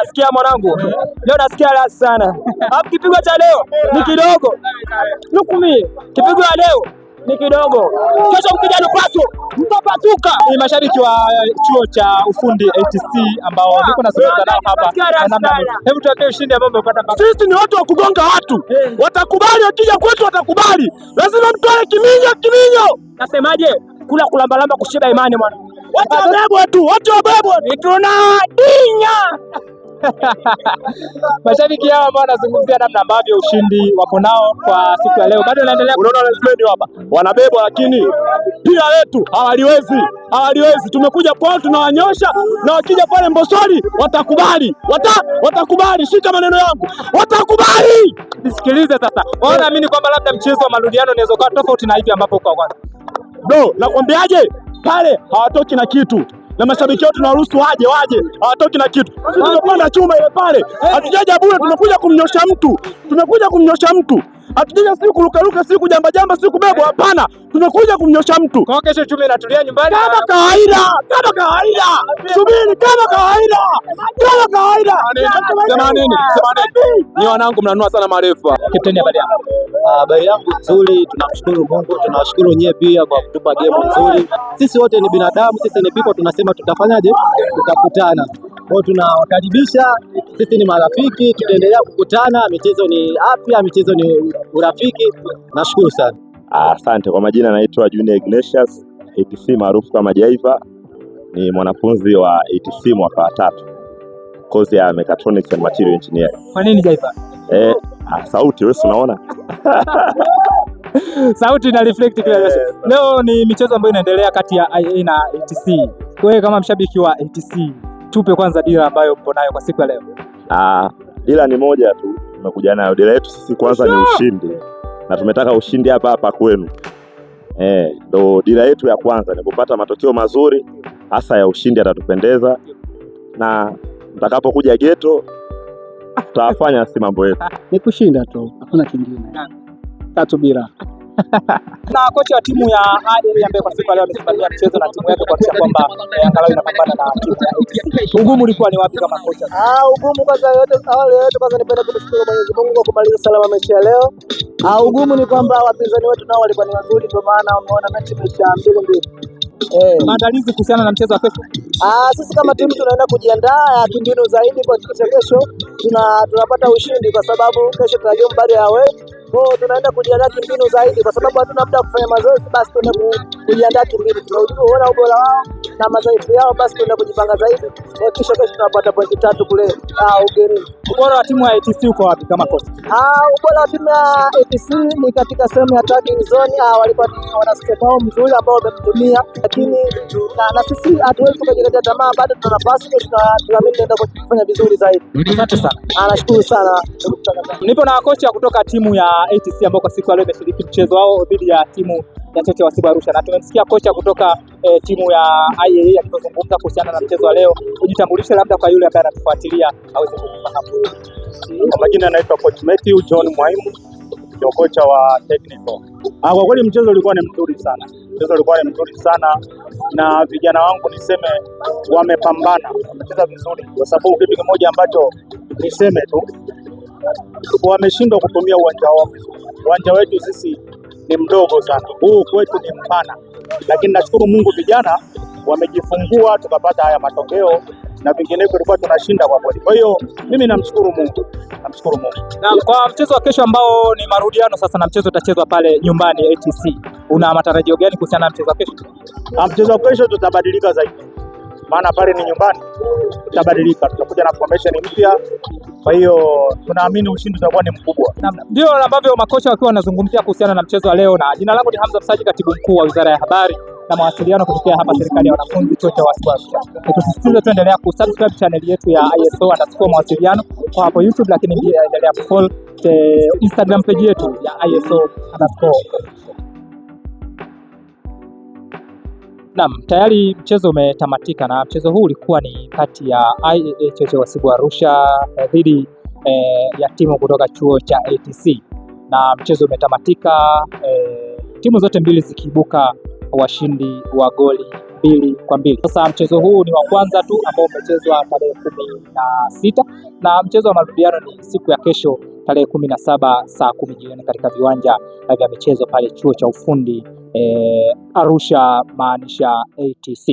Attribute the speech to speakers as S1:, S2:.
S1: Sikia mwanangu. Leo nasikia raha sana. Hapo kipigo cha leo ni kidogo. Nukumi. Kipigo ya leo ni kidogo. Kesho mkija Lupaso mtapasuka. Ni mashabiki wa chuo cha ufundi ATC ambao niko nazungumza nao hapa. Hebu tuambie ushindi ambao umepata.
S2: Sisi ni watu wa kugonga watu. Watakubali, wakija kwetu watakubali. Lazima mtoe kiminyo.
S1: Nasemaje? Kula kulambalamba kushiba imani mwana.
S2: Watu wabebwe.
S1: Tunadinya.
S2: Mashabiki hao ambao wanazungumzia namna ambavyo ushindi wapo nao kwa siku ya leo bado wanaendelea. Unaona lazima hapa wanabebwa, lakini pia letu hawaliwezi. Tumekuja kwao tunawanyosha, na wakija pale Mbosoli watakubali. Shika maneno yangu, watakubali.
S1: Nisikilize sasa. Wanaamini kwamba labda mchezo wa marudiano unaweza kuwa tofauti na hivi ambapo kwa kwanza.
S2: Nakwambiaje, pale hawatoki na kitu. Na mashabiki wetu tunawaruhusu waje, hawatoki na kitu. Sisi tumepanda chuma ile pale. Hatujaja bure, tumekuja kumnyosha mtu. Hatujaja si kurukaruka, si kujamba, si kubebwa, hapana. Tumekuja kumnyosha mtu.
S1: Kwa kesho chuma inatulia nyumbani
S2: kama kawaida. Subiri kama kawaida. Sema nini? Ni wanangu mnanua sana marefa.
S1: Kapteni, habari yako?
S3: Habari yangu nzuri, tunamshukuru Mungu, tunawashukuru nyewe pia kwa kutupa game nzuri. Sisi wote ni binadamu, sisi ni people, tunasema tutafanyaje? Tutakutana. Kwa tunawakaribisha, sisi ni marafiki, tutaendelea kukutana. Michezo ni afya, michezo ni urafiki. Nashukuru sana.
S4: Asante. Kwa majina naitwa Junior Ignatius, ATC maarufu kama Jaiva. Ni mwanafunzi wa ATC mwaka wa 3, kozi ya Mechatronics and Material Engineering.
S1: Kwa nini Jaiva?
S4: Sauti wewe unaona?
S1: Sauti ina reflect kile. Leo ni michezo ambayo inaendelea kati ya IA na ATC. Wewe kama mshabiki wa ATC, tupe kwanza dira ambayo mpo nayo kwa siku ya leo.
S4: Dira ni moja tu, tumekuja nayo. Dira yetu sisi kwanza ni ushindi. Na tumetaka ushindi hapa kwenu. Ndo dira yetu ya kwanza ni kupata matokeo mazuri, hasa ya ushindi atatupendeza. Na mtakapokuja geto tutafanya si mambo yetu.
S3: Ni kushinda tu, hakuna kingine. 3-0.
S1: Na kocha wa timu ya IA ambaye kwa siku leo amesimamia mchezo na timu yake kuhakikisha kwamba angalau inapambana na timu ya ATC. Ugumu ulikuwa ni wapi kama kocha?
S3: Ugumu kwanza kwanza nipenda kumshukuru Mwenyezi Mungu kwa kumaliza salama mechi ya leo. Ugumu ni kwamba wapinzani wetu nao walikuwa ni wazuri, ndio maana umeona mechi imeisha 2-2.
S1: Maandalizi kuhusiana na mchezo wa kesho?
S3: Sisi kama timu tunaenda kujiandaa kimbinu zaidi kwa kesho tunapata ushindi, kwa sababu kesho tuna game bado ya away. Kwa tunaenda kujiandaa kimbinu zaidi, kwa sababu hatuna muda kufanya mazoezi, basi tunaenda kujiandaa kimbinu. Tunaona ubora wao na madhaifu yao, basi tunaenda kujipanga zaidi. Kwa kesho tunapata pointi 3 kule ugenini.
S1: Ubora wa timu ya ATC uko wapi kama kocha?
S3: Ubora wa timu ya ATC ni katika sehemu ya attacking zone. Walikuwa wana step out mzuri ambao wametumia, lakini na sisi hatuwezi tukajikatia tamaa, bado tuna nafasi, tunaamini tunaenda kufanya vizuri zaidi.
S1: Asante sana.
S3: Nashukuru sana.
S1: Nipo na kocha kutoka timu ya ATC ambao kwa siku ya leo imeshiriki mchezo wao dhidi ya timu ya Choche Wasibu Arusha, na tumemsikia kocha kutoka timu ya IA akizungumza kuhusiana na mchezo wa leo. Ujitambulishe labda kwa yule ambaye anatufuatilia aweze kufahamu.
S4: Kwa majina naitwa Coach Matthew John Mwaimu, ndio kocha wa technical. Kwa kweli mchezo ulikuwa ni mzuri sana. Na vijana wangu niseme wamepambana, wamecheza vizuri, kwa sababu kitu kimoja ambacho niseme tu, wameshindwa kutumia uwanja wao vizuri. Uwanja wetu sisi ni mdogo sana, huu kwetu ni mpana, lakini nashukuru Mungu vijana wamejifungua, tukapata haya matokeo, na vinginevyo tulikuwa tunashinda kwa kweli. Kwa hiyo mimi namshukuru Mungu.
S1: Na kwa mchezo wa kesho ambao ni marudiano sasa, na mchezo utachezwa pale nyumbani ATC, una matarajio gani kuhusiana na mchezo wa kesho?
S4: Mchezo wa kesho tutabadilika zaidi, maana pale ni nyumbani, tutabadilika, tutakuja na formation mpya. Kwa hiyo tunaamini ushindi utakuwa ni mkubwa.
S1: Ndio ambavyo makocha wakiwa wanazungumzia kuhusiana na mchezo wa leo. Na jina langu ni Hamza Msaji, katibu mkuu wa Wizara ya Habari na Mawasiliano kutoka hapa serikali ya wanafunzi chuo cha Wasibu Arusha. Nikusisitiza tuendelea kusubscribe channel yetu ya ISO_mawasiliano kwa hapo YouTube, lakini pia endelea kufollow Instagram page yetu ya ISO_. Naam, tayari mchezo umetamatika, na mchezo huu ulikuwa ni kati ya IA chuo cha Wasibu Arusha dhidi ya timu kutoka chuo cha ATC, na mchezo umetamatika timu zote mbili zikiibuka washindi wa goli
S5: 2-2. Sasa mchezo huu ni wa kwanza tu ambao umechezwa tarehe 16 na mchezo wa marudiano ni siku ya kesho tarehe 17 saa 10 jioni katika viwanja vya michezo pale chuo cha ufundi Arusha maanisha ATC.